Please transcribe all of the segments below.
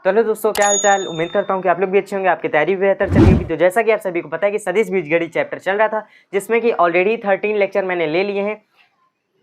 तो हेलो दोस्तों, क्या हाल चाल। उम्मीद करता हूँ कि आप लोग भी अच्छे होंगे, आपकी तैयारी भी बेहतर चल रही होगी। तो जैसा कि आप सभी को पता है कि सदिश बीजगणित चैप्टर चल रहा था, जिसमें कि ऑलरेडी 13 लेक्चर मैंने ले लिए हैं।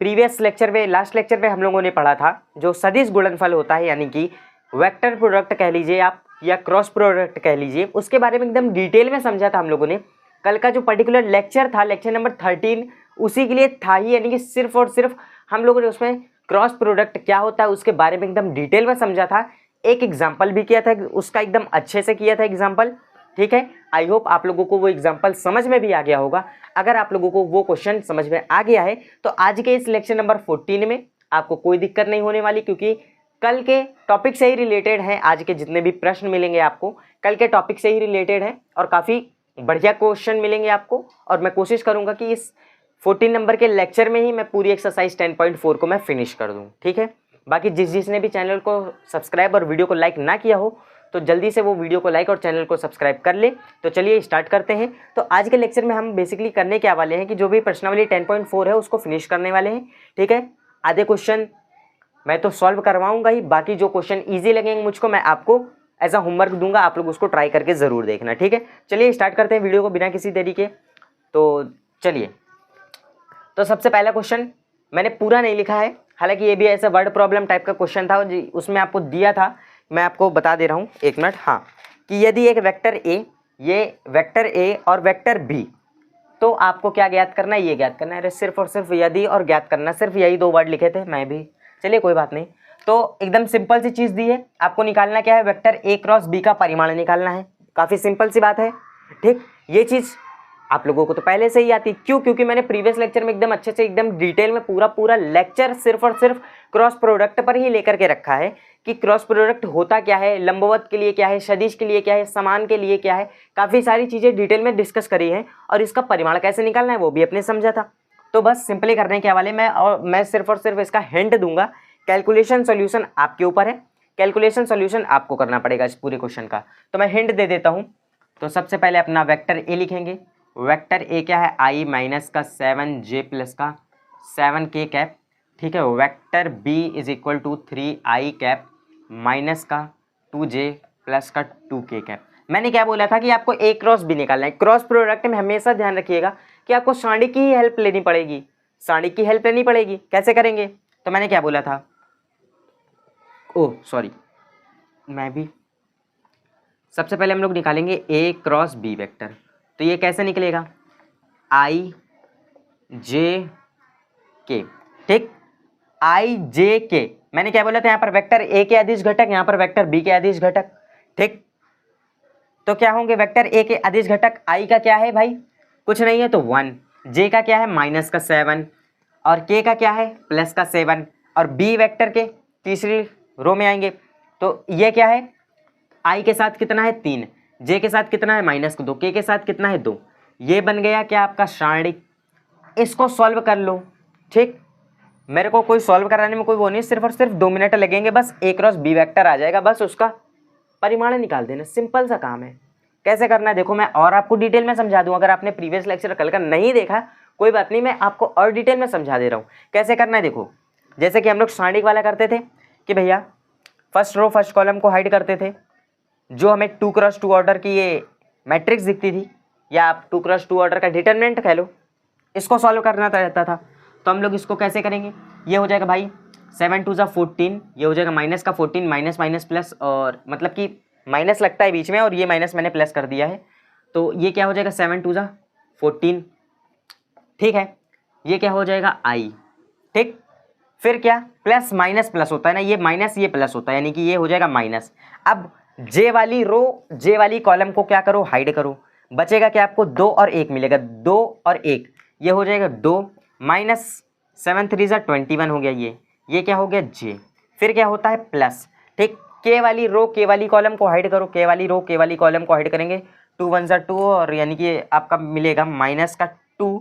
प्रीवियस लेक्चर में, लास्ट लेक्चर में हम लोगों ने पढ़ा था जो सदिश गुणनफल होता है, यानी कि वेक्टर प्रोडक्ट कह लीजिए आप या क्रॉस प्रोडक्ट कह लीजिए, उसके बारे में एकदम डिटेल में समझा था हम लोगों ने। कल का जो पर्टिकुलर लेक्चर था, लेक्चर नंबर 13, उसी के लिए था ही, यानी कि सिर्फ और सिर्फ हम लोगों ने उसमें क्रॉस प्रोडक्ट क्या होता है उसके बारे में एकदम डिटेल में समझा था। एक एग्जाम्पल भी किया था, उसका एकदम अच्छे से किया था एग्जाम्पल। ठीक है, आई होप आप लोगों को वो एग्जाम्पल समझ में भी आ गया होगा। अगर आप लोगों को वो क्वेश्चन समझ में आ गया है तो आज के इस लेक्चर नंबर 14 में आपको कोई दिक्कत नहीं होने वाली, क्योंकि कल के टॉपिक से ही रिलेटेड है। आज के जितने भी प्रश्न मिलेंगे आपको कल के टॉपिक से ही रिलेटेड है और काफ़ी बढ़िया क्वेश्चन मिलेंगे आपको। और मैं कोशिश करूंगा कि इस 14 नंबर के लेक्चर में ही मैं पूरी एक्सरसाइज 10.4 को मैं फिनिश कर दूं। ठीक है, बाकी जिसने भी चैनल को सब्सक्राइब और वीडियो को लाइक ना किया हो तो जल्दी से वो वीडियो को लाइक और चैनल को सब्सक्राइब कर ले। तो चलिए स्टार्ट करते हैं। तो आज के लेक्चर में हम बेसिकली करने क्या वाले हैं कि जो भी प्रश्नावली 10.4 है उसको फिनिश करने वाले हैं। ठीक है, आधे क्वेश्चन मैं तो सॉल्व करवाऊंगा ही, बाकी जो क्वेश्चन ईजी लगेंगे मुझको मैं आपको एज अ होमवर्क दूंगा, आप लोग उसको ट्राई करके ज़रूर देखना। ठीक है, चलिए स्टार्ट करते हैं वीडियो को बिना किसी देरी के। तो चलिए, तो सबसे पहला क्वेश्चन मैंने पूरा नहीं लिखा है, हालांकि ये भी ऐसा वर्ड प्रॉब्लम टाइप का क्वेश्चन था जी, उसमें आपको दिया था, मैं आपको बता दे रहा हूँ, एक मिनट। हाँ, कि यदि एक वेक्टर ए, ये वेक्टर ए और वेक्टर बी, तो आपको क्या ज्ञात करना है, ये ज्ञात करना है। अरे सिर्फ और सिर्फ यदि और ज्ञात करना, सिर्फ यही दो वर्ड लिखे थे मैं भी, चलिए कोई बात नहीं। तो एकदम सिंपल सी चीज़ दी है, आपको निकालना क्या है, वेक्टर ए क्रॉस बी का परिमाण निकालना है। काफ़ी सिंपल सी बात है। ठीक, ये चीज़ आप लोगों को तो पहले से ही आती, क्यों? क्योंकि मैंने प्रीवियस लेक्चर में एकदम अच्छे से एकदम डिटेल में पूरा लेक्चर सिर्फ और सिर्फ क्रॉस प्रोडक्ट पर ही लेकर के रखा है कि क्रॉस प्रोडक्ट होता क्या है, लंबवत के लिए क्या है, सदिश के लिए क्या है, समान के लिए क्या है, काफ़ी सारी चीज़ें डिटेल में डिस्कस करी है और इसका परिमाण कैसे निकालना है वो भी अपने समझा था। तो बस सिंपली करने के वाले मैं सिर्फ और सिर्फ इसका हिंट दूंगा। कैलकुलेशन सोल्यूशन आपके ऊपर है, कैलकुलेशन सोल्यूशन आपको करना पड़ेगा इस पूरे क्वेश्चन का। तो मैं हिंट दे देता हूँ। तो सबसे पहले अपना वेक्टर ए लिखेंगे। वेक्टर ए क्या है, आई माइनस का 7j प्लस का 7k कैप। ठीक है, vector B is equal to 3i cap minus का 2j प्लस का 2k कैप। मैंने क्या बोला था कि आपको ए क्रॉस बी निकालना है। क्रॉस प्रोडक्ट में हमेशा ध्यान रखिएगा कि आपको सारणी की ही हेल्प लेनी पड़ेगी, सारणी की हेल्प लेनी पड़ेगी। कैसे करेंगे, तो मैंने क्या बोला था, ओह सॉरी, मैं भी सबसे पहले हम लोग निकालेंगे ए क्रॉस बी वेक्टर। तो ये कैसे निकलेगा, आई जे के। ठीक, आई जे के, मैंने क्या बोला था, यहाँ पर वेक्टर ए के अदिश घटक, यहाँ पर वेक्टर बी के अदिश घटक। ठीक, तो क्या होंगे, वेक्टर ए के अदिश घटक आई का क्या है भाई, कुछ नहीं है तो 1, जे का क्या है माइनस का 7 और के का क्या है प्लस का 7, और बी वेक्टर के तीसरी रो में आएंगे तो ये क्या है, आई के साथ कितना है 3, जे के साथ कितना है माइनस का 2, के साथ कितना है 2। ये बन गया क्या आपका सारणी। इसको सॉल्व कर लो। ठीक, मेरे को कोई सॉल्व कराने में कोई वो नहीं, सिर्फ और सिर्फ 2 मिनट लगेंगे, बस ए क्रॉस बी वेक्टर आ जाएगा, बस उसका परिमाण निकाल देना, सिंपल सा काम है। कैसे करना है देखो, मैं और आपको डिटेल में समझा दूं। अगर आपने प्रीवियस लेक्चर कल का नहीं देखा कोई बात नहीं, मैं आपको और डिटेल में समझा दे रहा हूँ कैसे करना है। देखो, जैसे कि हम लोग सारणी वाला करते थे कि भैया फर्स्ट रो फर्स्ट कॉलम को हाइड करते थे, जो हमें 2x2 ऑर्डर की ये मैट्रिक्स दिखती थी, या आप 2x2 ऑर्डर का डिटरमिनेंट कह लो, इसको सॉल्व करना रहता था। तो हम लोग इसको कैसे करेंगे, ये हो जाएगा भाई 7 2 14, ये हो जाएगा माइनस का 14, माइनस माइनस प्लस, और मतलब कि माइनस लगता है बीच में और ये माइनस मैंने प्लस कर दिया है, तो ये क्या हो जाएगा 7 2 14। ठीक है, ये क्या हो जाएगा आई। ठीक, फिर क्या, प्लस माइनस प्लस होता है ना, ये माइनस ये प्लस होता है, यानी कि ये हो जाएगा माइनस। अब जे वाली रो, जे वाली कॉलम को क्या करो, हाइड करो, बचेगा क्या आपको 2 और 1 मिलेगा, 2 और 1, ये हो जाएगा 2 माइनस 7 3 21 हो गया, ये क्या हो गया जे। फिर क्या होता है प्लस। ठीक, के वाली रो के वाली कॉलम को हाइड करो, के वाली रो के वाली कॉलम को हाइड करेंगे, 2 1 2 और यानी कि आपका मिलेगा माइनस का 2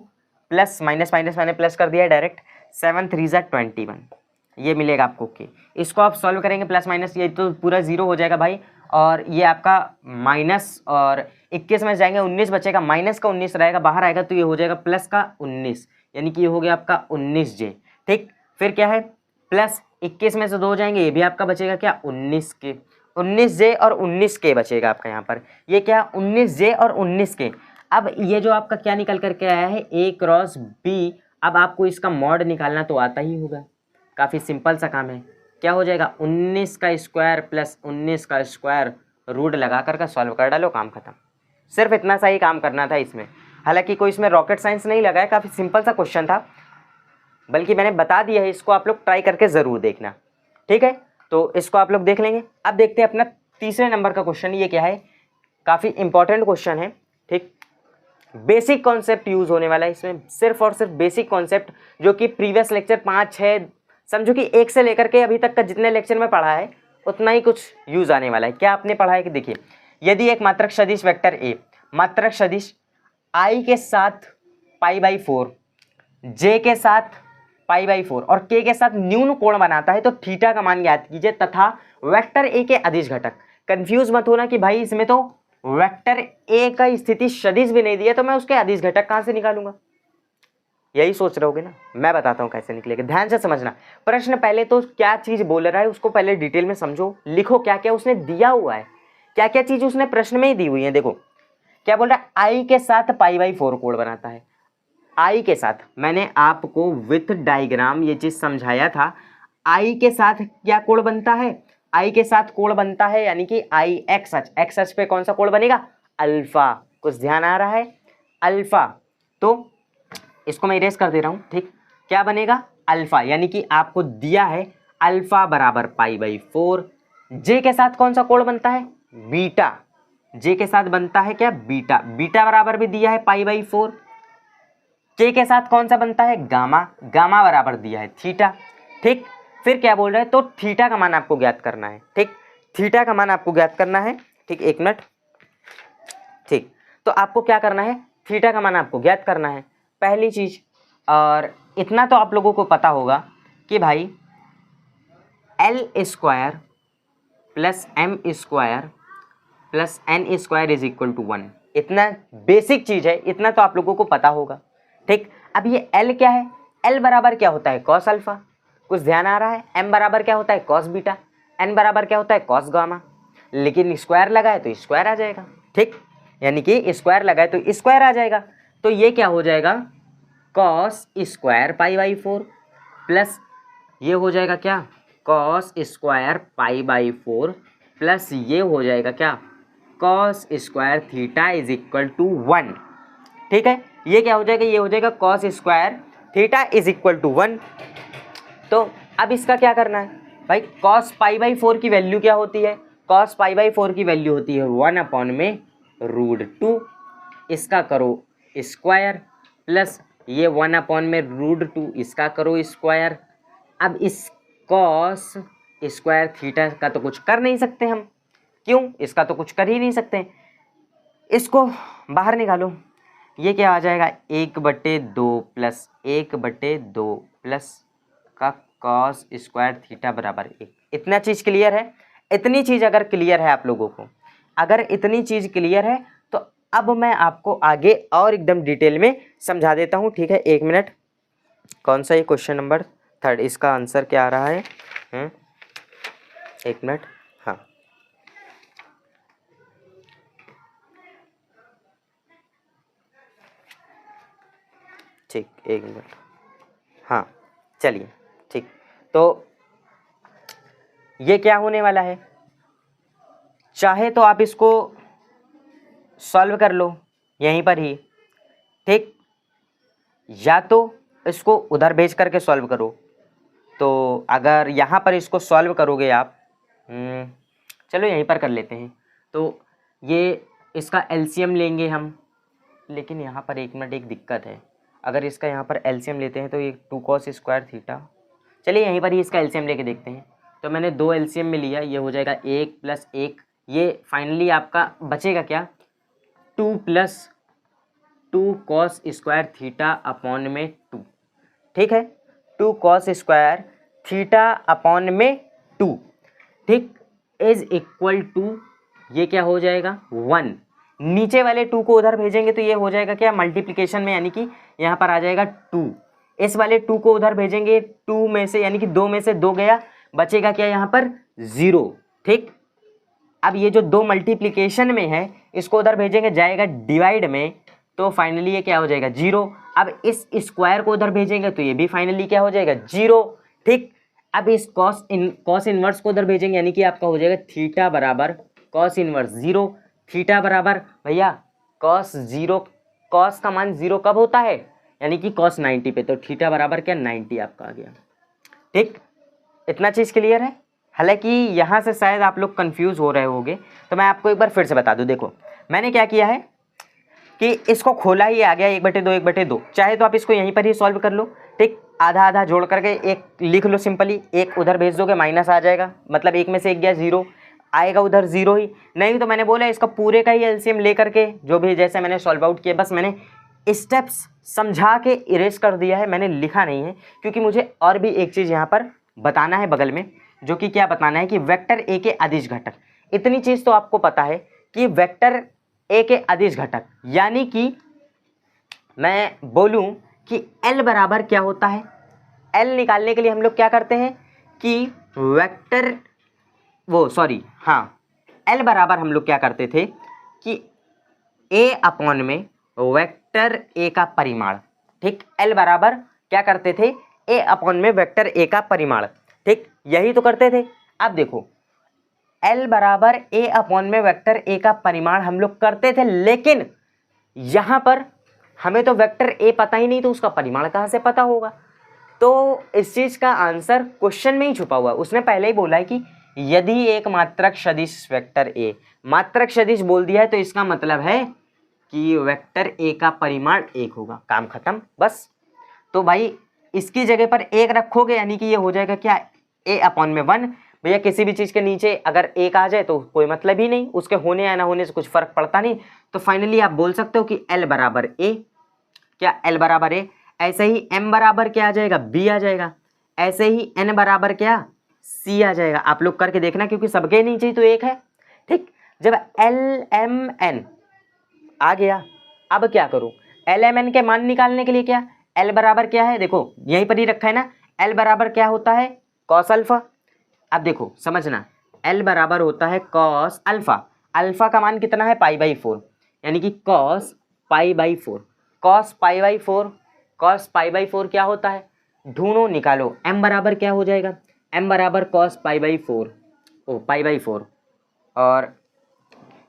प्लस माइनस माइनस मैंने प्लस कर दिया है डायरेक्ट, 7 3 21, ये मिलेगा आपको के। इसको आप सॉल्व करेंगे प्लस माइनस, ये तो पूरा जीरो हो जाएगा भाई, और ये आपका माइनस और 21 में जाएंगे 19 बचेगा, माइनस का 19 रहेगा बाहर आएगा, तो ये हो जाएगा प्लस का 19, यानी कि ये हो गया आपका 19 जे। ठीक, फिर क्या है प्लस 21 में से 2 जाएंगे, ये भी आपका बचेगा क्या 19 के, 19J और 19K बचेगा आपका यहाँ पर। ये क्या 19J और 19K। अब ये जो आपका क्या निकल करके आया है A क्रॉस B। अब आपको इसका मॉड निकालना तो आता ही होगा, काफ़ी सिंपल सा काम है। क्या हो जाएगा 19 का स्क्वायर प्लस 19 का स्क्वायर रूट लगा कर सॉल्व कर डालो, काम खत्म। सिर्फ इतना सा ही काम करना था इसमें। हालांकि कोई इसमें रॉकेट साइंस नहीं लगा है, काफ़ी सिंपल सा क्वेश्चन था, बल्कि मैंने बता दिया है, इसको आप लोग ट्राई करके ज़रूर देखना, ठीक है। तो इसको आप लोग देख लेंगे। अब देखते हैं अपना तीसरे नंबर का क्वेश्चन। ये क्या है, काफ़ी इंपॉर्टेंट क्वेश्चन है, ठीक। बेसिक कॉन्सेप्ट यूज़ होने वाला है इसमें, सिर्फ और सिर्फ बेसिक कॉन्सेप्ट, जो कि प्रीवियस लेक्चर 5-6 समझो कि 1 से लेकर के अभी तक का जितने लेक्चर में पढ़ा है उतना ही कुछ यूज़ आने वाला है। क्या आपने पढ़ा है कि देखिए, यदि एक मात्रक सदिश वेक्टर ए मात्रक सदिश i के साथ π/4, j के साथ π/4 और k के साथ न्यून कोण बनाता है तो थीटा का मान ज्ञात कीजिए तथा वेक्टर ए के अदिश घटक। कंफ्यूज मत होना कि भाई इसमें तो वेक्टर ए का स्थिति सदिश भी नहीं दिया तो मैं उसके अदिश घटक कहाँ से निकालूंगा, यही सोच रहे होगे ना। मैं बताता हूँ कैसे निकलेगा, ध्यान से समझना। प्रश्न पहले तो क्या चीज़ बोल रहा है उसको पहले डिटेल में समझो, लिखो क्या क्या उसने दिया हुआ है, क्या क्या चीज़ उसने प्रश्न में ही दी हुई है। देखो क्या बोल रहा है, आई के साथ π/4 कोण बनाता है। आई के साथ मैंने आपको विथ डायग्राम ये चीज़ समझाया था। आई के साथ क्या कोण बनता है, आई के साथ कोण बनता है यानी कि आई एक्स अक्ष पे कौन सा कोण बनेगा, अल्फा। कुछ ध्यान आ रहा है, अल्फा। तो इसको मैं इरेज कर दे रहा हूँ, ठीक। क्या बनेगा, अल्फा, यानी कि आपको दिया है अल्फा बराबर π/4। जे के साथ कौन सा कोण बनता है, बीटा। जे के साथ बनता है क्या, बीटा। बीटा बराबर भी दिया है π/4। के के साथ कौन सा बनता है, गामा। गामा बराबर दिया है थीटा, ठीक। फिर क्या बोल रहे हैं, तो थीटा का मान आपको ज्ञात करना है, ठीक। थीटा का मान आपको ज्ञात करना है, ठीक। एक मिनट, ठीक। तो आपको क्या करना है, थीटा का मान आपको ज्ञात करना है, पहली चीज। और इतना तो आप लोगों को पता होगा कि भाई L² plus M² plus N² is equal to 1। इतना बेसिक चीज है, इतना तो आप लोगों को पता होगा, ठीक। अब ये L क्या है, L बराबर क्या होता है, कॉस अल्फा। कुछ ध्यान आ रहा है। M बराबर क्या होता है, कॉस बीटा। N बराबर क्या होता है, कॉस गामा। लेकिन स्क्वायर लगा है तो स्क्वायर आ जाएगा, ठीक। यानी कि स्क्वायर लगा है तो स्क्वायर आ जाएगा। तो ये क्या हो जाएगा, कॉस स्क्वायर π/4 प्लस ये हो जाएगा क्या, कॉस स्क्वायर π/4 प्लस ये हो जाएगा क्या, cos square theta is equal to 1, ठीक है। ये क्या हो जाएगा, ये हो जाएगा cos square theta is equal to 1। तो अब इसका क्या करना है भाई, कॉस π/4 की वैल्यू क्या होती है, कॉस π/4 की वैल्यू होती है 1/√2। इसका करो स्क्वायर प्लस ये 1/√2 इसका करो स्क्वायर। अब इस कॉस स्क्वायर थीटा का तो कुछ कर नहीं सकते हम, क्यों, इसका तो कुछ कर ही नहीं सकते। इसको बाहर निकालो, ये क्या आ जाएगा 1/2 प्लस 1/2 प्लस का कॉस स्क्वायर थीटा बराबर 1। इतना चीज़ क्लियर है। इतनी चीज़ अगर क्लियर है आप लोगों को, अगर इतनी चीज़ क्लियर है तो अब मैं आपको आगे और एकदम डिटेल में समझा देता हूँ, ठीक है। एक मिनट, कौन सा ये क्वेश्चन नंबर 3, इसका आंसर क्या आ रहा है, एक मिनट, हाँ ठीक, एक मिनट, हाँ चलिए ठीक। तो ये क्या होने वाला है, चाहे तो आप इसको सॉल्व कर लो यहीं पर ही, ठीक, या तो इसको उधर भेज करके सॉल्व करो। तो अगर यहाँ पर इसको सॉल्व करोगे आप, चलो यहीं पर कर लेते हैं। तो ये इसका एलसीएम लेंगे हम, लेकिन यहाँ पर एक मिनट, एक दिक्कत है। अगर इसका यहाँ पर एलसीएम लेते हैं तो ये 2 cos स्क्वायर थीटा, चलिए यहीं पर ही इसका एलसीएम लेके देखते हैं। तो मैंने 2 एलसीएम में लिया, ये हो जाएगा 1 + 1, ये फाइनली आपका बचेगा क्या, 2 + 2 cos स्क्वायर थीटा अपॉन में 2, ठीक है। 2 cos स्क्वायर थीटा अपॉन में 2, ठीक, इज इक्वल टू ये क्या हो जाएगा 1। नीचे वाले 2 को उधर भेजेंगे तो ये हो जाएगा क्या, मल्टीप्लिकेशन में, यानी कि यहाँ पर आ जाएगा 2। इस वाले 2 को उधर भेजेंगे, 2 में से यानी कि 2 में से 2 गया, बचेगा क्या यहाँ पर 0, ठीक। अब ये जो 2 मल्टीप्लिकेशन में है इसको उधर भेजेंगे, जाएगा डिवाइड में, तो फाइनली ये क्या हो जाएगा 0। अब इस स्क्वायर को उधर भेजेंगे तो ये भी फाइनली क्या हो जाएगा 0। ठीक, अब इस कॉस इनवर्स को उधर भेजेंगे, यानी कि आपका हो जाएगा थीटा बराबर कॉस इनवर्स 0। थीटा बराबर भैया कॉस 0, कॉस का मान 0 कब होता है, यानी कि कॉस 90 पे, तो थीटा बराबर क्या 90 आपका आ गया। ठीक, इतना चीज़ क्लियर है। हालांकि यहाँ से शायद आप लोग कंफ्यूज हो रहे होंगे, तो मैं आपको एक बार फिर से बता दूँ। देखो मैंने क्या किया है कि इसको खोला ही आ गया 1/2 1/2, चाहे तो आप इसको यहीं पर ही सॉल्व कर लो। ठीक, आधा आधा जोड़ करके एक लिख लो सिंपली, एक उधर भेज दोगे माइनस आ जाएगा, मतलब एक में से एक गया 0 आएगा, उधर 0 ही। नहीं तो मैंने बोला इसका पूरे का ही एलसीएम ले करके जो भी जैसे मैंने सॉल्व आउट किया, बस मैंने स्टेप्स समझा के इरेज कर दिया है, मैंने लिखा नहीं है, क्योंकि मुझे और भी एक चीज़ यहाँ पर बताना है बगल में, जो कि क्या बताना है कि वेक्टर ए के अदिश घटक। इतनी चीज़ तो आपको पता है कि वेक्टर ए के अदिश घटक, यानी कि मैं बोलूं कि एल बराबर क्या होता है। एल निकालने के लिए हम लोग क्या करते हैं कि वेक्टर एल बराबर हम लोग क्या करते थे कि ए अपॉन में वेक्टर ए का परिमाण। ठीक, एल बराबर क्या करते थे, ए अपॉन में वेक्टर ए का परिमाण। ठीक, यही तो करते थे। अब देखो एल बराबर ए अपॉन में वेक्टर ए का परिमाण हम लोग करते थे, लेकिन यहाँ पर हमें तो वेक्टर ए पता ही नहीं, तो उसका परिमाण कहाँ से पता होगा। तो इस चीज़ का आंसर क्वेश्चन में ही छुपा हुआ है। उसने पहले ही बोला है कि यदि एक मात्रक सदिश वेक्टर ए, मात्रक सदिश बोल दिया है तो इसका मतलब है कि वेक्टर ए का परिमाण 1 होगा, काम खत्म बस। तो भाई इसकी जगह पर 1 रखोगे, यानी कि ये हो जाएगा क्या ए अपॉन में 1। भैया किसी भी चीज़ के नीचे अगर 1 आ जाए तो कोई मतलब ही नहीं, उसके होने या ना होने से कुछ फर्क पड़ता नहीं। तो फाइनली आप बोल सकते हो कि एल बराबर ए, क्या एल बराबर ए। ऐसे ही एम बराबर क्या आ जाएगा, बी आ जाएगा। ऐसे ही एन बराबर क्या, सी आ जाएगा। आप लोग करके देखना, क्योंकि सबके नीचे ही तो 1 है। ठीक, जब एल एम एन आ गया, अब क्या करूं, एल एम एन के मान निकालने के लिए क्या, एल बराबर क्या है, देखो यहीं पर ही रखा है ना, एल बराबर क्या होता है कॉस अल्फा। अब देखो समझना, एल बराबर होता है कॉस अल्फा। अल्फा का मान कितना है π/4, यानी कि कॉस π/4। कॉस π/4, कॉस π/4 क्या होता है, ढूंढो निकालो। एम बराबर क्या हो जाएगा, एम बराबर कॉस π/4, और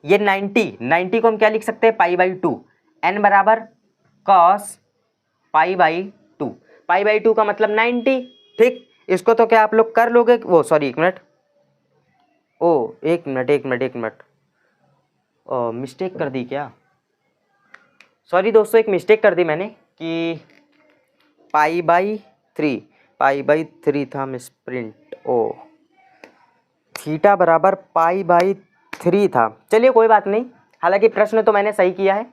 ये 90 को हम क्या लिख सकते हैं π/2। एन बराबर कॉस π/2, π/2 का मतलब 90। ठीक, इसको तो क्या आप लोग कर लोगे, एक मिनट, मिस्टेक कर दी क्या, सॉरी दोस्तों, एक मिस्टेक कर दी मैंने कि π/3 था मिसप्रिंट, थीटा बराबर π/3 था। चलिए कोई बात नहीं, हालांकि प्रश्न तो मैंने सही किया है।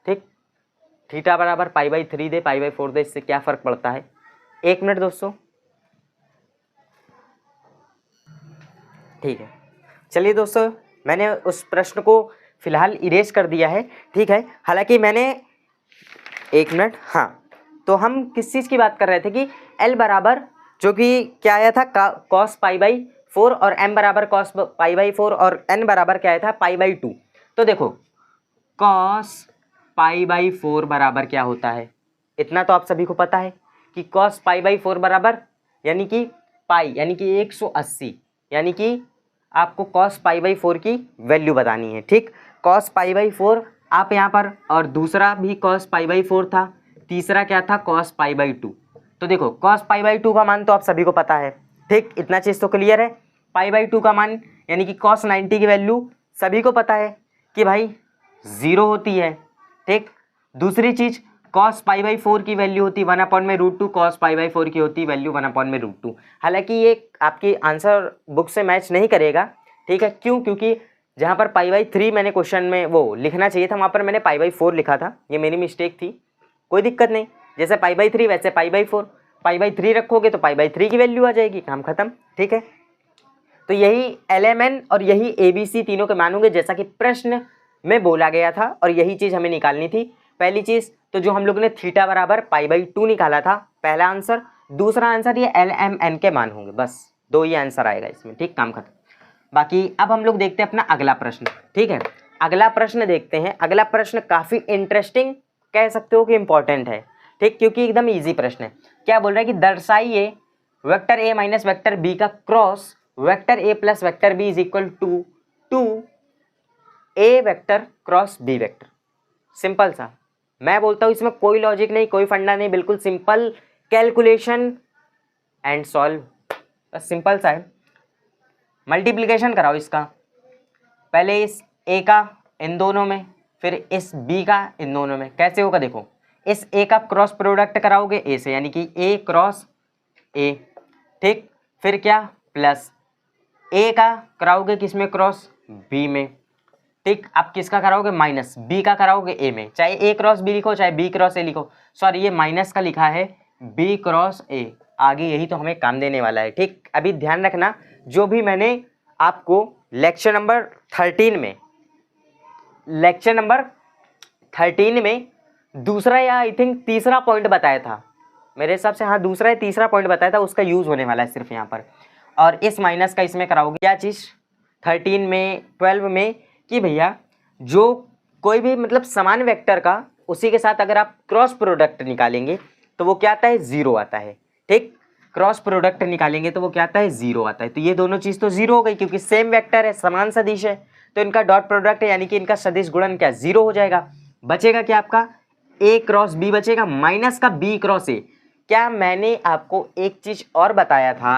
ठीक, थीटा बराबर π/3 दे, π/4 दे, इससे क्या फ़र्क पड़ता है। एक मिनट दोस्तों, ठीक है। चलिए दोस्तों, मैंने उस प्रश्न को फिलहाल इरेज कर दिया है। ठीक है, हालांकि मैंने एक मिनट, हाँ, तो हम किस चीज़ की बात कर रहे थे कि एल बराबर जो कि क्या आया था कॉस π/4, और एम बराबर कॉस π/4, और एन बराबर क्या आया था π/2। तो देखो कॉस π/4 बराबर क्या होता है, इतना तो आप सभी को पता है कि कॉस π/4 बराबर यानी कि पाई, यानी कि 180, यानी कि आपको कॉस π/4 की वैल्यू बतानी है। ठीक, कॉस π/4 आप यहाँ पर, और दूसरा भी कॉस π/4 था, तीसरा क्या था कॉस π/2। तो देखो कॉस π/2 का मान तो आप सभी को पता है। ठीक, इतना चीज़ तो क्लियर है। π/2 का मान यानी कि कॉस 90 की वैल्यू सभी को पता है कि भाई 0 होती है। ठीक, दूसरी चीज़ कॉस π/4 की वैल्यू होती है 1/√2, कॉस π/4 की होती है वैल्यू 1/√2। हालांकि ये आपकी आंसर बुक से मैच नहीं करेगा। ठीक है, क्यों, क्योंकि जहाँ पर π/3 मैंने क्वेश्चन में लिखना चाहिए था, वहाँ पर मैंने π/4 लिखा था, ये मेरी मिस्टेक थी। कोई दिक्कत नहीं, जैसे π/3 वैसे π/4, π/3 रखोगे तो π/3 की वैल्यू आ जाएगी, काम खत्म। ठीक है, तो यही LMN और यही ABC तीनों के मान होंगे, जैसा कि प्रश्न में बोला गया था, और यही चीज़ हमें निकालनी थी। पहली चीज़ तो जो हम लोगों ने थीटा बराबर π/2 निकाला था, पहला आंसर। दूसरा आंसर ये LMN के मान होंगे, बस 2 ही आंसर आएगा इसमें। ठीक, काम खत्म। बाकी अब हम लोग देखते हैं अपना अगला प्रश्न। ठीक है, अगला प्रश्न देखते हैं। अगला प्रश्न काफ़ी इंटरेस्टिंग कह सकते हो कि इम्पोर्टेंट है। ठीक, क्योंकि एकदम इजी प्रश्न है। क्या बोल रहा है कि दर्शाइए vector A minus vector B का cross vector A plus vector B is equal to A vector cross B vector. Simple सा, मैं बोलता हूँ इसमें कोई लॉजिक नहीं, कोई फंडा नहीं, बिल्कुल सिंपल कैलकुलेशन एंड सॉल्व। बस सिंपल सा है। मल्टीप्लिकेशन कराओ इसका, पहले इस ए का इन दोनों में, फिर इस बी का इन दोनों में। कैसे होगा देखो, इस ए का क्रॉस प्रोडक्ट कराओगे ए से, यानी कि ए क्रॉस ए। ठीक, फिर क्या प्लस ए का कराओगे किसमें, क्रॉस बी में। ठीक, अब किसका कराओगे, माइनस बी का कराओगे ए में। चाहे ए क्रॉस बी लिखो चाहे बी क्रॉस ए लिखो, सॉरी ये माइनस का लिखा है बी क्रॉस ए, आगे यही तो हमें काम देने वाला है। ठीक, अभी ध्यान रखना, जो भी मैंने आपको लेक्चर नंबर 13 में दूसरा या आई थिंक तीसरा पॉइंट बताया था, मेरे हिसाब से हाँ दूसरा या तीसरा पॉइंट बताया था, उसका यूज होने वाला है सिर्फ यहाँ पर। और इस माइनस का इसमें कराओगे क्या चीज़, 13 में 12 में, कि भैया जो कोई भी मतलब समान वेक्टर का उसी के साथ अगर आप क्रॉस प्रोडक्ट निकालेंगे तो वो क्या आता है, जीरो आता है। ठीक, क्रॉस प्रोडक्ट निकालेंगे तो वो क्या आता है, जीरो आता है। तो ये दोनों चीज़ तो जीरो हो गई, क्योंकि सेम वेक्टर है, समान सदिश है, तो इनका डॉट प्रोडक्ट है, यानी कि इनका सदिश गुणन क्या, जीरो हो जाएगा। बचेगा क्या आपका, ए क्रॉस बी बचेगा, माइनस का बी क्रॉस ए। क्या मैंने आपको एक चीज़ और बताया था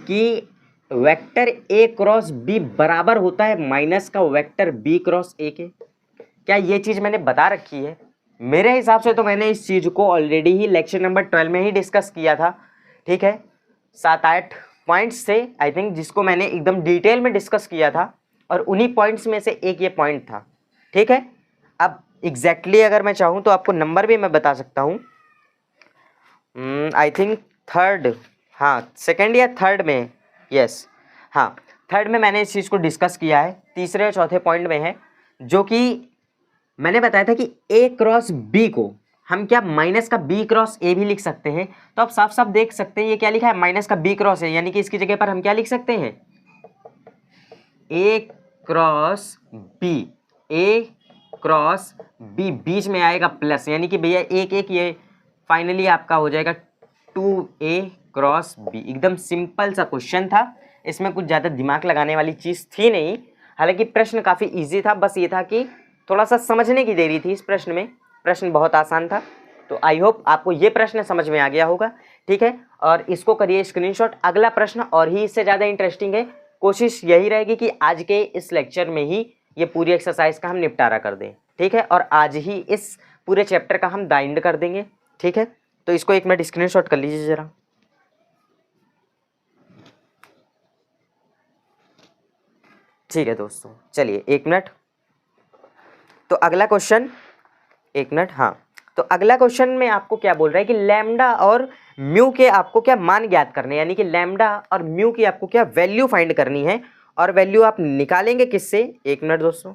कि वेक्टर ए क्रॉस बी बराबर होता है माइनस का वेक्टर बी क्रॉस ए के? क्या ये चीज़ मैंने बता रखी है? मेरे हिसाब से तो मैंने इस चीज़ को ऑलरेडी ही लेक्चर नंबर 12 में ही डिस्कस किया था। ठीक है, 7-8 पॉइंट्स थे आई थिंक, जिसको मैंने एकदम डिटेल में डिस्कस किया था, और उन्हीं पॉइंट्स में से एक ये पॉइंट था। ठीक है, अब एग्जैक्टली अगर मैं चाहूँ तो आपको नंबर भी मैं बता सकता हूँ, आई थिंक थर्ड, हाँ सेकेंड या थर्ड में, यस हाँ थर्ड में मैंने इस चीज़ को डिस्कस किया है, तीसरे और चौथे पॉइंट में है, जो कि मैंने बताया था कि ए क्रॉस बी को हम क्या माइनस का बी क्रॉस ए भी लिख सकते हैं। तो आप साफ साफ देख सकते हैं ये क्या लिखा है, माइनस का बी क्रॉस ए, यानी कि इसकी जगह पर हम क्या लिख सकते हैं, ए क्रॉस बी, ए क्रॉस बी, बीच में आएगा प्लस, यानी कि भैया एक एक ये फाइनली आपका हो जाएगा 2a क्रॉस बी। एकदम सिंपल सा क्वेश्चन था, इसमें कुछ ज़्यादा दिमाग लगाने वाली चीज़ थी नहीं। हालांकि प्रश्न काफ़ी इजी था, बस ये था कि थोड़ा सा समझने की देरी थी इस प्रश्न में, प्रश्न बहुत आसान था। तो आई होप आपको ये प्रश्न समझ में आ गया होगा। ठीक है, और इसको करिए स्क्रीनशॉट। अगला प्रश्न और ही इससे ज़्यादा इंटरेस्टिंग है, कोशिश यही रहेगी कि आज के इस लेक्चर में ही ये पूरी एक्सरसाइज का हम निपटारा कर दें। ठीक है, और आज ही इस पूरे चैप्टर का हम दाइंड कर देंगे। ठीक है, तो इसको एक मिनट स्क्रीनशॉट कर लीजिए ज़रा। ठीक है दोस्तों, चलिए एक मिनट। तो अगला क्वेश्चन, एक मिनट, हाँ तो अगला क्वेश्चन में आपको क्या बोल रहा है कि लैम्डा और म्यू के आपको क्या मान ज्ञात करने, यानी कि लैम्डा और म्यू की आपको क्या वैल्यू फाइंड करनी है, और वैल्यू आप निकालेंगे किससे। एक मिनट दोस्तों,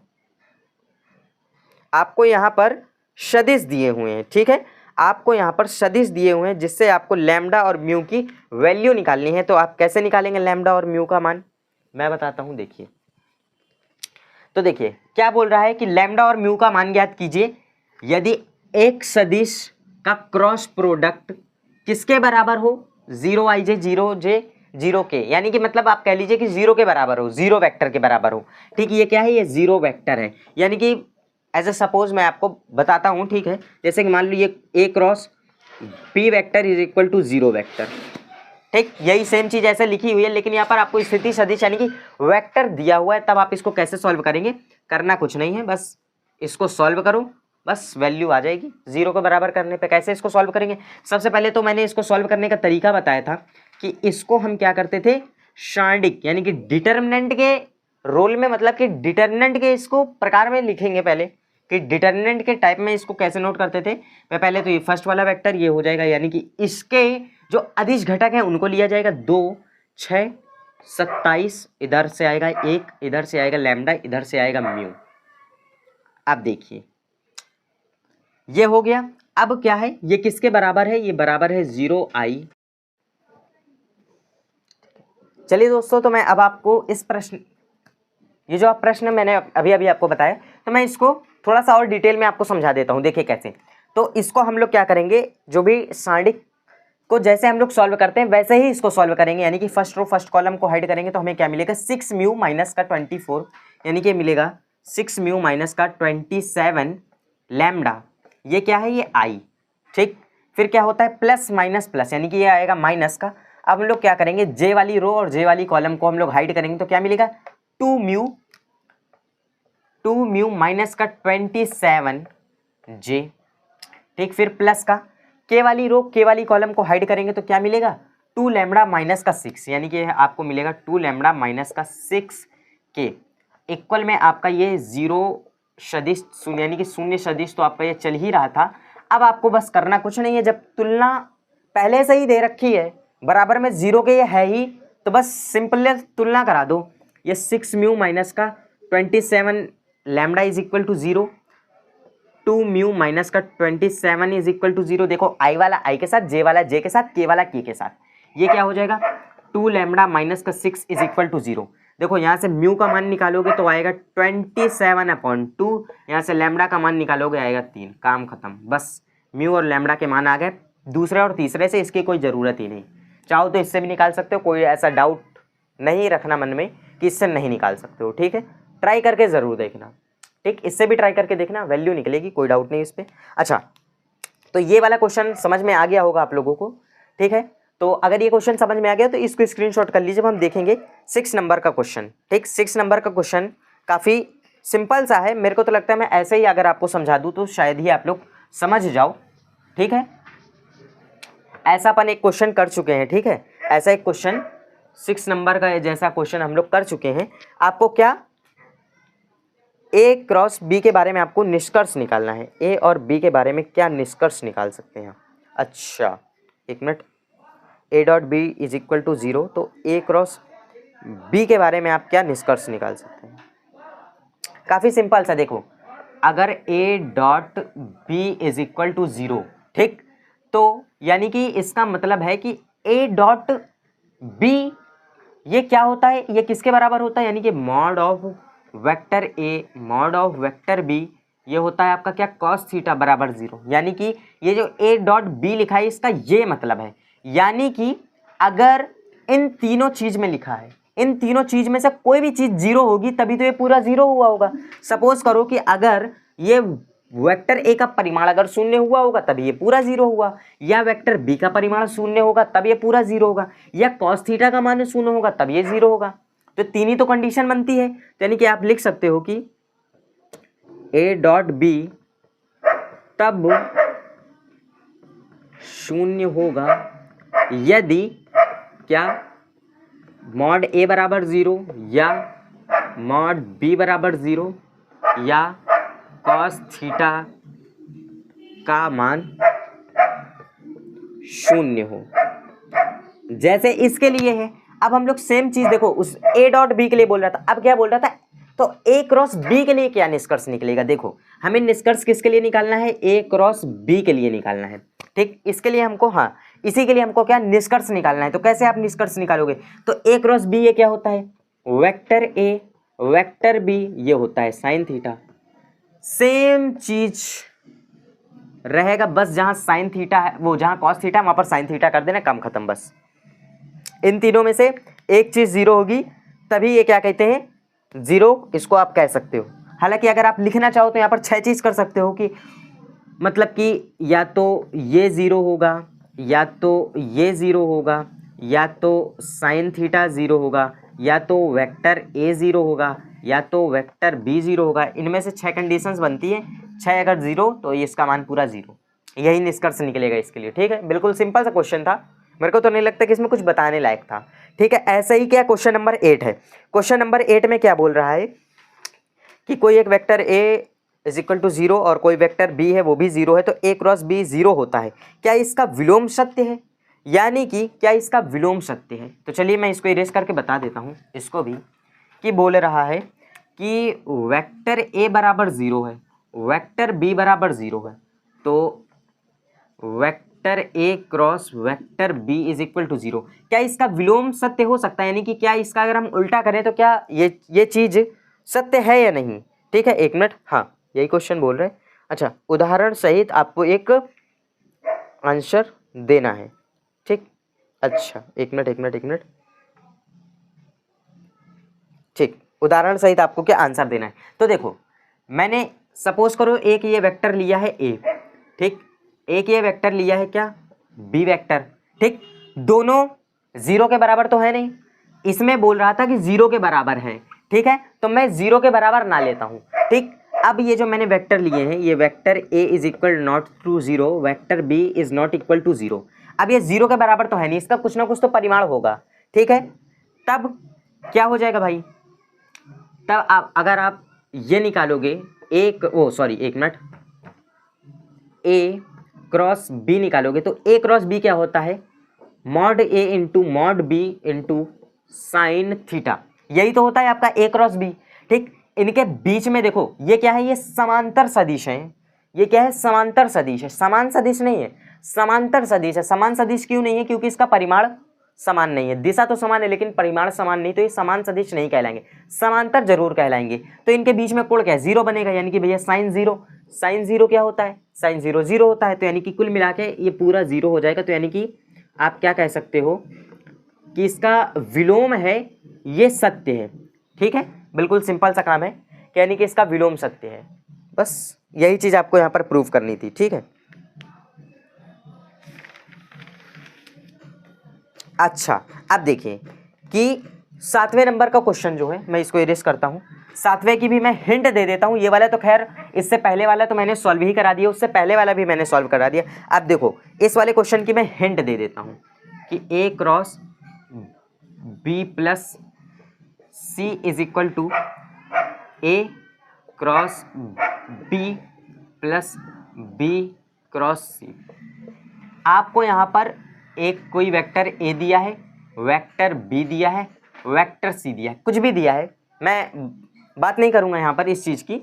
आपको यहाँ पर सदिश दिए हुए हैं। ठीक है, आपको यहाँ पर सदिश दिए हुए हैं जिससे आपको लैम्डा और म्यू की वैल्यू निकालनी है। तो आप कैसे निकालेंगे लैम्डा और म्यू का मान, मैं बताता हूँ। देखिए, तो देखिए क्या बोल रहा है कि लैम्डा और म्यू का मान ज्ञात कीजिए यदि एक सदिश का क्रॉस प्रोडक्ट किसके बराबर हो, 0i 0 j 0 के, यानी कि मतलब आप कह लीजिए कि 0 के बराबर हो, 0 वेक्टर के बराबर हो। ठीक, ये क्या है, ये 0 वेक्टर है, यानी कि एज ए सपोज मैं आपको बताता हूँ। ठीक है, जैसे कि मान लो ये A cross P vector is equal to 0 vector. ठीक, यही सेम चीज़ ऐसे लिखी हुई है, लेकिन यहाँ पर आपको स्थिति सदिश यानी कि वेक्टर दिया हुआ है, तब आप इसको कैसे सॉल्व करेंगे, करना कुछ नहीं है, बस इसको सॉल्व करो, बस वैल्यू आ जाएगी 0 को बराबर करने पे। कैसे इसको सॉल्व करेंगे, सबसे पहले तो मैंने इसको सॉल्व करने का तरीका बताया था कि इसको हम क्या करते थे, शार्डिक यानी कि डिटर्मिनेंट के रोल में, मतलब कि डिटर्मिनेंट के इसको प्रकार में लिखेंगे पहले, कि डिटर्मिनेंट के टाइप में इसको कैसे नोट करते थे। मैं पहले तो ये फर्स्ट वाला वेक्टर ये हो जाएगा, यानी कि इसके जो अदिश घटक हैं उनको लिया जाएगा 2, 6, 27, इधर से आएगा 1, इधर से आएगा लैम्डा, इधर से आएगा म्यू। अब देखिए ये हो गया। अब क्या है, ये किसके बराबर है, ये बराबर है 0i। चलिए दोस्तों, तो मैं अब आपको इस प्रश्न ये जो आप प्रश्न मैंने अभी अभी आपको बताया, तो मैं इसको थोड़ा सा और डिटेल में आपको समझा देता हूँ। देखिए कैसे, तो इसको हम लोग क्या करेंगे, जो भी सारणिक को जैसे हम लोग सॉल्व करते हैं वैसे ही इसको सॉल्व करेंगे, यानी कि फर्स्ट रो फर्स्ट कॉलम को हाइड करेंगे तो हमें क्या मिलेगा 6 म्यू माइनस का 24, यानी कि मिलेगा 6 म्यू माइनस का 27 लैम्डा, ये क्या है, ये आई। ठीक, फिर क्या होता है प्लस माइनस प्लस, यानी कि ये आएगा माइनस का। अब हम लोग क्या करेंगे, जे वाली रो और जे वाली कॉलम को हम लोग हाइड करेंगे तो क्या मिलेगा 2 म्यू माइनस का 27 जे। ठीक, फिर प्लस का के वाली रो के वाली कॉलम को हाइड करेंगे तो क्या मिलेगा 2 लैम्डा माइनस का 6, यानी कि आपको मिलेगा 2 लैम्डा माइनस का 6 के इक्वल में आपका ये जीरो सदिश शून्य, यानी कि शून्य सदिश तो आपका ये चल ही रहा था। अब आपको बस करना कुछ नहीं है, जब तुलना पहले से ही दे रखी है बराबर में जीरो के ये है ही, तो बस सिंपल तुलना करा दो। ये 6 म्यू माइनस का 27 lambda is equal to 0, 2 mu minus का 27 इज इक्वल टू 0। देखो आई वाला आई के साथ, जे वाला जे के साथ, के वाला के साथ, ये क्या हो जाएगा 2 लैम्डा माइनस का 6 इज इक्वल टू 0। देखो यहाँ से म्यू का मान निकालोगे तो आएगा 27/2, यहाँ से लैम्डा का मान निकालोगे आएगा 3, काम खत्म। बस म्यू और लैम्डा के मान आ गए, दूसरे और तीसरे से इसकी कोई ज़रूरत ही नहीं। चाहो तो इससे भी निकाल सकते हो, कोई ऐसा डाउट नहीं रखना मन में कि इससे नहीं निकाल सकते हो। ठीक है, ट्राई करके ज़रूर देखना। ठीक, इससे भी ट्राई करके देखना, वैल्यू निकलेगी, कोई डाउट नहीं इस पर। अच्छा, तो ये वाला क्वेश्चन समझ में आ गया होगा आप लोगों को। ठीक है, तो अगर ये क्वेश्चन समझ में आ गया तो इसको स्क्रीनशॉट कर लीजिए। हम देखेंगे 6 नंबर का क्वेश्चन। ठीक, 6 नंबर का क्वेश्चन काफ़ी सिंपल सा है, मेरे को तो लगता है मैं ऐसे ही अगर आपको समझा दूँ तो शायद ही आप लोग समझ जाओ। ठीक है, ऐसा अपन एक क्वेश्चन कर चुके हैं। ठीक है, ऐसा एक क्वेश्चन 6 नंबर का जैसा क्वेश्चन हम लोग कर चुके हैं। आपको क्या ए क्रॉस बी के बारे में आपको निष्कर्ष निकालना है, ए और बी के बारे में क्या निष्कर्ष निकाल सकते हैं। अच्छा एक minute, A dot B is equal to 0, तो ए क्रॉस बी के बारे में आप क्या निष्कर्ष निकाल सकते हैं। काफ़ी सिंपल सा, देखो अगर A dot B is equal to 0, ठीक, तो यानी कि इसका मतलब है कि ए डॉट बी ये क्या होता है, ये किसके बराबर होता है, यानी कि mod of vector A mod of vector B, ये होता है आपका क्या कॉस थीटा बराबर 0। यानी कि ये जो ए डॉट बी लिखा है इसका ये मतलब है, यानी कि अगर इन तीनों चीज में लिखा है, इन तीनों चीज में से कोई भी चीज 0 होगी तभी तो ये पूरा 0 हुआ होगा। सपोज करो कि अगर ये वेक्टर ए का परिमाण अगर शून्य हुआ होगा तभी ये पूरा 0 हुआ, या वेक्टर बी का परिमाण शून्य होगा तब ये पूरा 0 होगा, या कॉस थीटा का मान शून्य होगा तब ये 0 होगा। तो तीन ही तो कंडीशन बनती है, तो यानी कि आप लिख सकते हो कि ए डॉट बी तब शून्य होगा यदि क्या मॉड ए बराबर 0 या मॉड बी बराबर 0 या कॉस थीटा का मान शून्य हो, जैसे इसके लिए है। अब हम लोग सेम चीज देखो, उस ए डॉट बी के लिए बोल रहा था, अब क्या बोल रहा था, तो ए क्रॉस बी के लिए क्या निष्कर्ष निकलेगा। देखो हमें निष्कर्ष किसके लिए निकालना है, ए क्रॉस बी के लिए निकालना है। ठीक, इसके लिए हमको, हाँ इसी के लिए हमको क्या निष्कर्ष निकालना है। तो कैसे आप निष्कर्ष निकालोगे, तो ए क्रॉस बी ये क्या होता है, वेक्टर ए वेक्टर बी ये होता है साइन थीटा। सेम चीज रहेगा, बस जहां साइन थीटा है वो जहां कॉस थीटा वहां पर साइन थीटा कर देना, काम खत्म। बस इन तीनों में से एक चीज 0 होगी तभी ये क्या कहते हैं 0, इसको आप कह सकते हो। हालांकि अगर आप लिखना चाहो तो यहाँ पर 6 चीज कर सकते हो कि मतलब कि या तो ये 0 होगा, या तो ये 0 होगा, या तो साइन थीटा 0 होगा, या तो वेक्टर ए 0 होगा, या तो वेक्टर बी 0 होगा। इनमें से 6 कंडीशंस बनती है, 6 अगर 0 तो इसका मान पूरा 0, यही निष्कर्ष निकलेगा इसके लिए। ठीक है, बिल्कुल सिंपल सा क्वेश्चन था, मेरे को तो नहीं लगता कि इसमें कुछ बताने लायक था। ठीक है, ऐसा ही क्या क्वेश्चन नंबर 8 है। क्वेश्चन नंबर 8 में क्या बोल रहा है कि कोई एक vector A is equal to 0 और कोई वेक्टर बी है वो भी 0 है, तो ए क्रॉस बी 0 होता है, क्या इसका विलोम सत्य है, यानी कि क्या इसका विलोम सत्य है। तो चलिए मैं इसको इरेज करके बता देता हूँ इसको भी, कि बोल रहा है कि वेक्टर ए बराबर 0 है, वेक्टर बी बराबर 0 है, तो vector A cross vector B is equal to 0, क्या इसका विलोम सत्य हो सकता है, यानी कि क्या इसका अगर हम उल्टा करें तो क्या ये चीज सत्य है या नहीं। ठीक है, एक मिनट, हाँ यही क्वेश्चन बोल रहे हैं। अच्छा, उदाहरण सहित आपको एक आंसर देना है। ठीक, अच्छा एक मिनट, ठीक, उदाहरण सहित आपको क्या आंसर देना है। तो देखो, मैंने सपोज करो एक ये वेक्टर लिया है ए, ठीक, एक ये वेक्टर लिया है क्या, बी वेक्टर। ठीक, दोनों जीरो के बराबर तो है नहीं, इसमें बोल रहा था कि जीरो के बराबर है। ठीक है, तो मैं जीरो के बराबर ना लेता हूं। ठीक, अब ये जो मैंने वेक्टर लिए हैं, ये vector A is equal not to zero, vector B is not equal to zero. अब ये जीरो के बराबर तो है नहीं, इसका कुछ ना कुछ तो परिमाण होगा। ठीक है, तब क्या हो जाएगा भाई, तब आप अगर आप ये निकालोगे एक मिनट, ए क्रॉस बी निकालोगे तो ए क्रॉस बी क्या होता है, mod A into mod B into sine theta, यही तो होता है आपका ए क्रॉस बी। ठीक, इनके बीच में देखो ये क्या है, ये समांतर सदिश है। ये क्या है, समांतर सदिश है, समान सदिश नहीं है, समांतर सदिश है। समान सदिश क्यों नहीं है, क्योंकि इसका परिमाण समान नहीं है। दिशा तो समान है लेकिन परिमाण समान नहीं, तो ये समान सदिश नहीं कहलाएंगे, समांतर जरूर कहलाएंगे। तो इनके बीच में कोण क्या है, जीरो बनेगा, यानी कि भैया साइन जीरो। साइन जीरो क्या होता है, साइन जीरो जीरो होता है, तो यानी कि कुल मिला के ये पूरा जीरो हो जाएगा। तो यानी कि आप क्या कह सकते हो कि इसका विलोम है, ये सत्य है। ठीक है, बिल्कुल सिंपल सा काम है, यानी कि इसका विलोम सत्य है। बस यही चीज आपको यहाँ पर प्रूव करनी थी। ठीक है, अच्छा अब देखिए कि 7वें नंबर का क्वेश्चन जो है, मैं इसको इरेज करता हूँ। 7वें की भी मैं हिंट दे देता हूँ। ये वाला तो खैर इससे पहले वाला तो मैंने सॉल्व ही करा दिया, उससे पहले वाला भी मैंने सॉल्व करा दिया। अब देखो इस वाले क्वेश्चन की मैं हिंट दे देता हूँ कि A cross B plus C is equal to A cross B plus B cross C. आपको यहाँ पर एक कोई वेक्टर ए दिया है, वेक्टर बी दिया है, वेक्टर सी दिया है, कुछ भी दिया है। मैं बात नहीं करूँगा यहाँ पर इस चीज़ की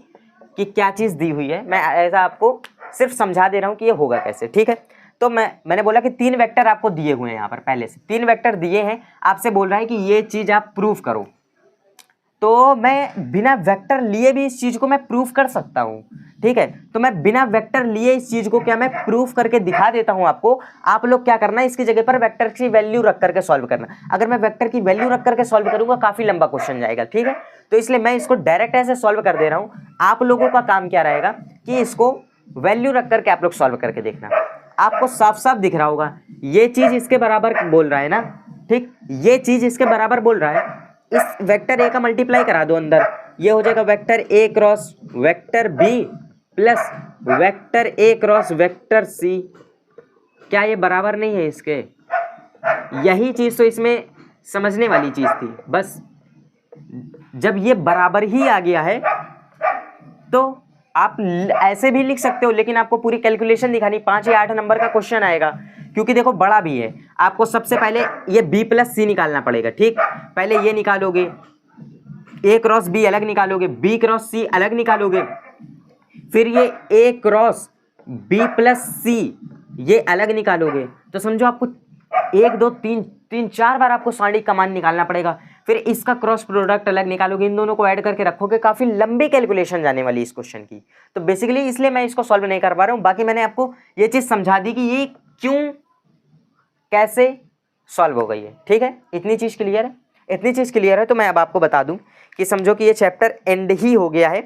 कि क्या चीज़ दी हुई है, मैं ऐसा आपको सिर्फ समझा दे रहा हूँ कि ये होगा कैसे। ठीक है, तो मैंने बोला कि 3 वेक्टर आपको दिए हुए हैं, यहाँ पर पहले से 3 वेक्टर दिए हैं, आपसे बोल रहा है कि ये चीज़ आप प्रूफ करो। तो मैं बिना वेक्टर लिए भी इस चीज़ को मैं प्रूफ कर सकता हूँ। ठीक है, तो मैं बिना वेक्टर लिए इस चीज़ को क्या मैं प्रूफ करके दिखा देता हूँ आपको। आप लोग क्या करना है, इसकी जगह पर वेक्टर की वैल्यू रख करके सॉल्व करना। अगर मैं वेक्टर की वैल्यू रख करके सॉल्व करूँगा काफ़ी लंबा क्वेश्चन जाएगा। ठीक है, तो इसलिए मैं इसको डायरेक्ट ऐसे सॉल्व कर दे रहा हूँ। आप लोगों का काम क्या रहेगा कि इसको वैल्यू रख करके आप लोग सॉल्व करके देखना। आपको साफ साफ दिख रहा होगा ये चीज़ इसके बराबर बोल रहा है ना। ठीक, ये चीज़ इसके बराबर बोल रहा है। इस वेक्टर ए का मल्टीप्लाई करा दो अंदर, ये हो जाएगा vector A cross vector B plus vector A cross vector C. क्या ये बराबर नहीं है इसके? यही चीज तो इसमें समझने वाली चीज थी। बस जब ये बराबर ही आ गया है तो आप ऐसे भी लिख सकते हो, लेकिन आपको पूरी कैलकुलेशन दिखानी। 5 या 8 नंबर का क्वेश्चन आएगा, क्योंकि देखो बड़ा भी है। आपको सबसे पहले ये b प्लस सी निकालना पड़ेगा। ठीक, पहले ये निकालोगे, a क्रॉस बी अलग निकालोगे, b क्रॉस सी अलग निकालोगे, फिर ये a क्रॉस b प्लस सी ये अलग निकालोगे। तो समझो आपको 1 2 3 4 बार आपको सारी कमान निकालना पड़ेगा। फिर इसका क्रॉस प्रोडक्ट अलग निकालोगे, इन दोनों को ऐड करके रखोगे। काफी लंबी कैलकुलेशन जाने वाली इस क्वेश्चन की। तो बेसिकली इसलिए मैं इसको सॉल्व नहीं कर पा रहा हूं। बाकी मैंने आपको ये चीज समझा दी कि ये क्यों कैसे सॉल्व हो गई है। ठीक है, इतनी चीज क्लियर है, इतनी चीज क्लियर है। तो मैं अब आपको बता दूं कि समझो कि ये चैप्टर एंड ही हो गया है।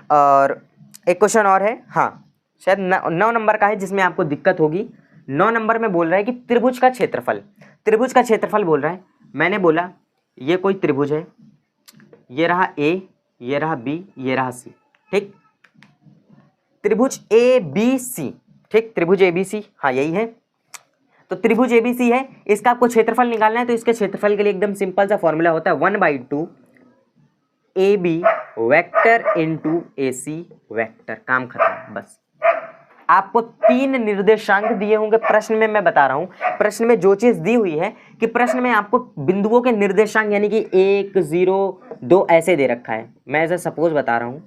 और एक क्वेश्चन और है, हाँ शायद 9 नंबर का है, जिसमें आपको दिक्कत होगी। 9 नंबर में बोल रहा है कि त्रिभुज का क्षेत्रफल, त्रिभुज का क्षेत्रफल बोल रहा है। मैंने बोला ये कोई त्रिभुज है, ये रहा ए, ये रहा बी, ये रहा सी। ठीक, त्रिभुज ए बी सी। ठीक, त्रिभुज ए बी सी, हाँ यही है। तो त्रिभुज ए बी सी है, इसका आपको क्षेत्रफल निकालना है। तो इसके क्षेत्रफल के लिए एकदम सिंपल सा फॉर्मूला होता है 1/2 A B vector into A C vector. काम खत्म। बस आपको 3 निर्देशांक दिए होंगे प्रश्न में। मैं बता रहा हूं प्रश्न में जो चीज दी हुई है कि प्रश्न में आपको बिंदुओं के निर्देशांक यानी कि 1 0 2 ऐसे दे रखा है। मैं ऐसे सपोज बता रहा हूं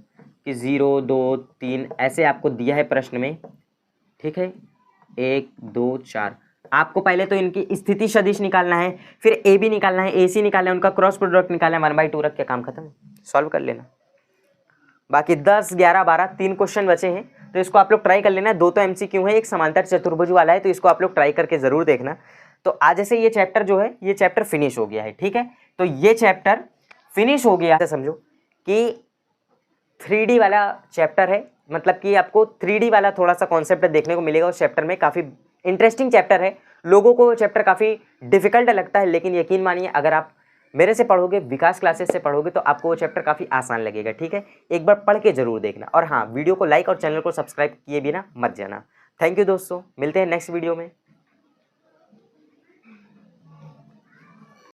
कि 0 2 3 ऐसे आपको दिया है प्रश्न में। ठीक है, 1 2 4। आपको पहले तो इनकी स्थिति सदिश निकालना है, फिर ए बी निकालना है, ए सी निकालना है, उनका क्रॉस प्रोडक्ट निकालना है, 1/2 रख के काम खत्म, सॉल्व कर लेना। बाकी 10, 11, 12 3 क्वेश्चन बचे हैं, तो इसको आप लोग ट्राई कर लेना। 2 तो MCQ है, एक समांतर चतुर्भुज वाला है, तो इसको आप लोग ट्राई करके ज़रूर देखना। तो आज जैसे ये चैप्टर जो है, ये चैप्टर फिनिश हो गया है, ठीक है। तो ये चैप्टर फिनिश हो गया है, समझो कि 3D वाला चैप्टर है, मतलब कि आपको 3D वाला थोड़ा सा कॉन्सेप्ट देखने को मिलेगा उस चैप्टर में। काफ़ी इंटरेस्टिंग चैप्टर है, लोगों को चैप्टर काफ़ी डिफिकल्ट लगता है, लेकिन यकीन मानिए अगर आप मेरे से पढ़ोगे, विकास क्लासेस से पढ़ोगे, तो आपको वो चैप्टर काफ़ी आसान लगेगा, ठीक है। एक बार पढ़ के जरूर देखना, और हाँ, वीडियो को लाइक और चैनल को सब्सक्राइब किए बिना मत जाना। थैंक यू दोस्तों, मिलते हैं नेक्स्ट वीडियो में।